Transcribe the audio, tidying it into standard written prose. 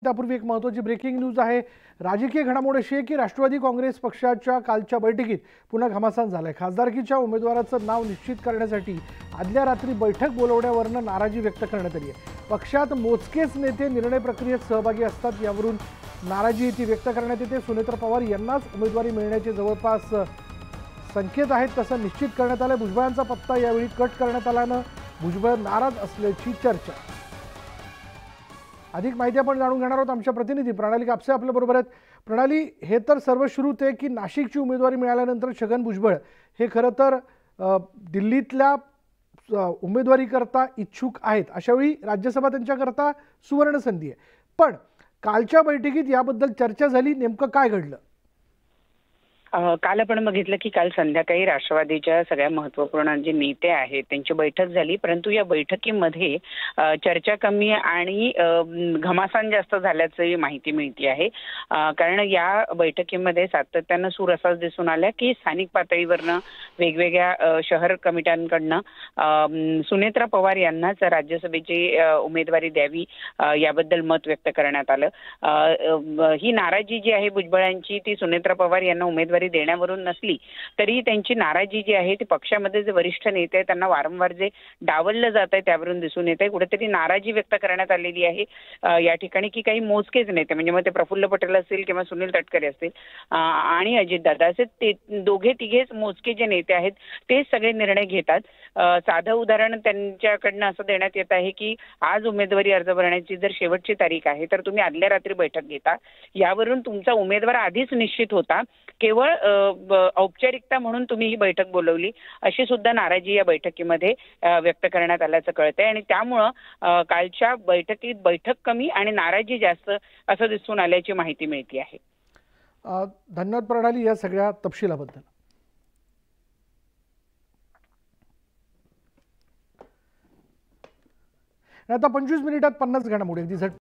त्यापूर्वी एक महत्त्वाची ब्रेकिंग न्यूज आहे। राजकीय घडामोड अशी आहे की राष्ट्रवादी काँग्रेस पक्षाच्या कालच्या बैठकीत पुन्हा घमासान झालाय। खासदारकीच्या उमेदवाराचं नाव निश्चित करण्यासाठी आदल्या रात्री बैठक बोलवण्यावरून नाराजी व्यक्त करण्यात आली आहे। पक्षात मोजकेच नेते निर्णय प्रक्रियेत सहभागी असतात, यावरून नाराजी ती व्यक्त करण्यात येते। सुनेत्र पवार यांनाच उमेदवारी मिळण्याचे जवळपास संकेत आहेत, तसं निश्चित करण्यात आलं। भुजबळांचा पत्ता यावेळी कट करण्यात आल्यानं भुजबळ नाराज असल्याची चर्चा। अधिक माहिती आपण जाणून घेणार आहोत आमच्या प्रतिनिधी प्रणाली कापसे आपल्या बरोबर आहेत। प्रणाली, हे तर सर्व श्रुत आहे की नाशिकची उमेदवारी मिळाल्यानंतर छगन भुजबळ हे खरं तर दिल्लीतल्या उमेदवारी करता इच्छुक आहेत। अशावेळी राज्यसभा त्यांच्याकरता सुवर्ण संधी आहे। पण कालच्या बैठकीत याबद्दल चर्चा झाली, नेमकं काय घडलं? काल आपण बघितलं की काल संध्याकाळी राष्ट्रवादीच्या सगळ्या महत्त्वपूर्ण जे नेते आहेत त्यांची बैठक झाली, परंतु या बैठकीमध्ये चर्चा कमी आणि घमासान जास्त झाल्याची माहिती मिळते आहे। कारण या बैठकीमध्ये सातत्यानं सूर असाच दिसून आला की स्थानिक पातळीवरनं वेगवेगळ्या शहर कमिट्यांकडनं सुनेत्रा पवार यांनाच राज्यसभेची उमेदवारी द्यावी याबद्दल मत व्यक्त करण्यात आलं। ही नाराजी जी आहे भुजबळांची ती सुनेत्रा पवार यांना उमेदवारी देण्यावरून नसली तरी त्यांची नाराजी जी आहे ती पक्षामध्ये जे वरिष्ठ नेते आहेत त्यांना वारंवार जे डावललं जात आहे त्यावरून दिसून येत आहे। कुठेतरी नाराजी व्यक्त करण्यात आलेली आहे या ठिकाणी की काही मोजकेच नेते, म्हणजे मग ते प्रफुल्ल पटेल असतील किंवा सुनील तटकरे असतील आणि अजितदादा असे ते दोघे तिघेच मोजके जे नेते आहेत ते सगळे निर्णय घेतात। साधं उदाहरण त्यांच्याकडनं असं देण्यात येत आहे की आज उमेदवारी अर्ज भरण्याची जर शेवटची तारीख आहे तर तुम्ही आदल्या रात्री बैठक घेता, यावरून तुमचा उमेदवार आधीच निश्चित होता, केवळ औपचारिकता म्हणून तुम्ही ही बैठक बोलवली अशी सुद्धा नाराजी या बैठकीमध्ये व्यक्त करण्यात आल्याचं कळतंय। आणि त्यामुळं कालच्या बैठकीत बैठक कमी आणि नाराजी जास्त असं दिसून आल्याची माहिती मिळते आहे। धन्यवाद प्रणाली या सगळ्या तपशिलाबद्दल। आता 25 मिनिटात 50 घडामोडी अगदी